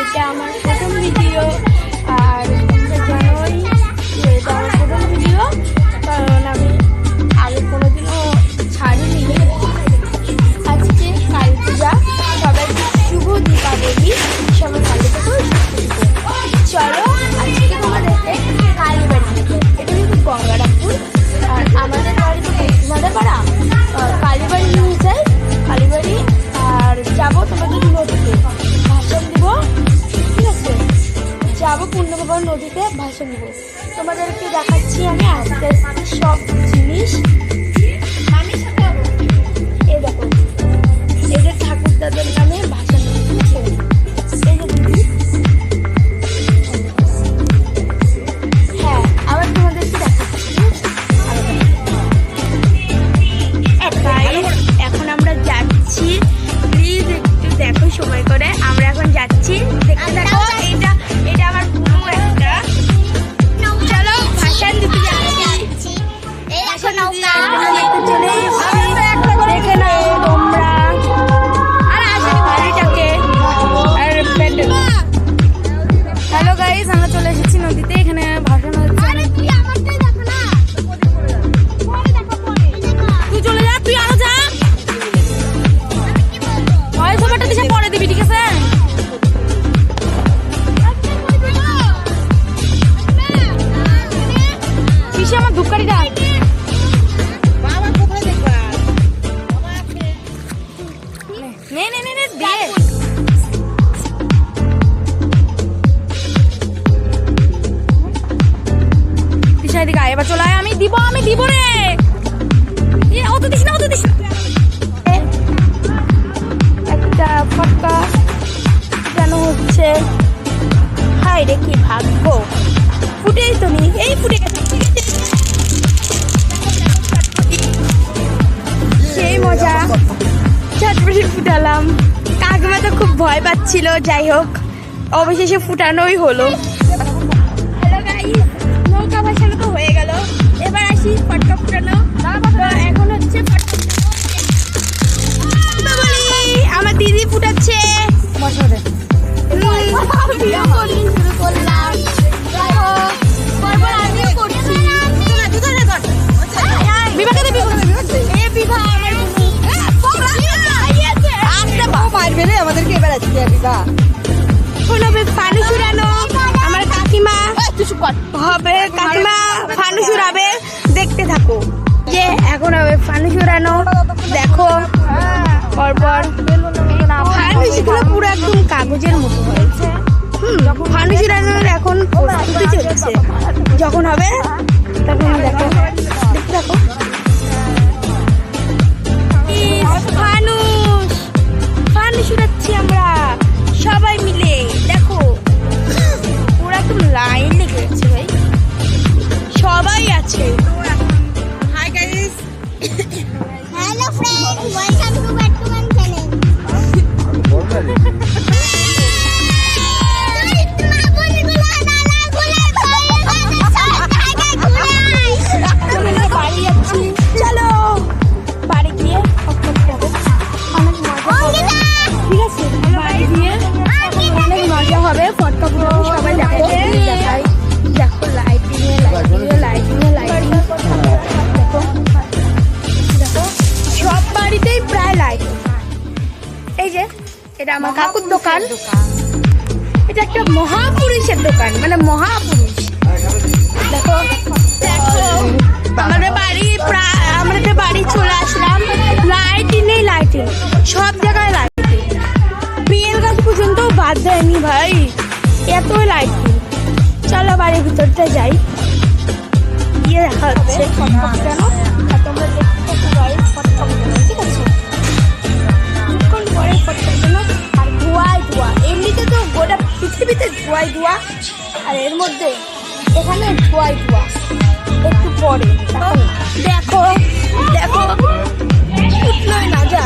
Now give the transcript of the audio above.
এটা আমার প্রথম ভিডিও, আর তোমরা জানোই যে এটা আমার প্রথম ভিডিও, কারণ আমি আগে কোনোদিনও ছাড়িনি। আজকে কালী পূজা, সবাই শুভ দীপাবলি, সবাই ভালো থেকো। চলো আজকে তোমাদেরকে কালীবাড়ি যেতে, এটা কিন্তু গঙ্গারামপুর, আর আমাদের বাড়ি তো পশ্চিমাদের পাড়া। কালীবাড়ি নিয়ে যাই, কালীবাড়ি, আর যাবো তোমাদের নদীতে ভাষণ দিব, ঠিক আছে? যাবো পূর্ণবাবা নদীতে ভাষণ দিব, তোমাদেরকে দেখাচ্ছি আমি আস্তে আস্তে সব জিনিস। এই দেখো, এই যে ঠাকুরদাদের নামে ভাষণ দিব, ঠিক আছে? এই যে দিদি, হ্যাঁ আবার তোমাদেরকে দেখাচ্ছি। এখন আমরা যাচ্ছি, প্লিজ একটু দেখো সময় করে, আমরা এখন যাচ্ছি, দেখতে থাকো। এটা আমার পুরো একটা, চলো ভাষণ দিতে যাচ্ছি। চলে দেখে নাও তোমরা, আর আসেনি বাড়িটাকে। হ্যালো গাইস, আমরা চলে এসেছি নদীতে, এখানে ভাষণ হচ্ছে। তুই চলে যা, তুই আরো যা, খবরটা দিশা পরে দিবি, ঠিক আছে? পিসে আমার ধূপকাঠিটা নে নে নে নে দিয়ে পিসা এদিকে আয়, এবার চলে আয়, আমি দিব রে। অত দিস না, একটা ফটকা কেন হচ্ছে, হাই রে কি ভাগ্য, ফুটেই তো নি, এই ফুটে গেছে, সেই মজা, চটপটি ফুটালাম। কাকিমা তো খুব ভয় পাচ্ছিল, যাই হোক অবশেষে ফুটানোই হলো। হ্যালো গাইস, নৌকা ভাসানো তো হয়ে গেল, এবার আসি ফটকা ফুটানো। এখন হচ্ছে আমার দিদি ফুটাচ্ছে, আমাদেরকে এবার ফানুস উড়ানো, আমার কাকিমা হবে, কাকিমা ফানুস উড়াবে, দেখতে থাকো। যে এখন হবে ফানুস উড়ানো, দেখো। পরপর ফানুসগুলো পুরো একদম কাগজের মতো হয়েছে। ফানুস উড়ানোর এখন প্রস্তুতি চলছে, যখন হবে তখন দেখো, দেখতে থাকো। ফানুস উড়াচ্ছি আমরা সবাই মিলে, দেখো পুরো একদম লাইন লেগে গেছে ভাই, সবাই আছে। Hi guys, hello friends, welcome to Batman channel. বাড়ি যাচ্ছি, চলো বাড়ি গিয়ে অনেক মজা হবে, ঠিক আছে? বাড়ি গিয়ে অনেক মজা হবে, ফটকা ফুটাবো সবাই, দেখো দেখাই, দেখো লাইটিং, দেখো সব বাড়িতেই প্রায় লাইট। এই যে এটা আমার কাকুর দোকান, এটা একটা মহাপুরুষের দোকান, মানে মহাপুরুষ। দেখো আমাদের বাড়ি চলে আসলাম, লাইটিং, সব জায়গায় লাইটিং, বেল গাছ পর্যন্ত বাদ দেয়নি ভাই, এত লাইটিং। চলো বাড়ির ভিতরটা যাই, গিয়ে দেখা হচ্ছে ফটকা ফুটানো, আর তোমরা দেখতে থাকো গাইস ফটকা ফুটানো, ঠিক আছে? কিছুক্ষণ পরে ফটকা ফুটানো, আর ধোঁয়া, এমনিতে তো গোটা পৃথিবীতে ধোঁয়া, আর এর মধ্যে এখানে ধোঁয়া, একটু পরে দেখো উঠলোই না, যা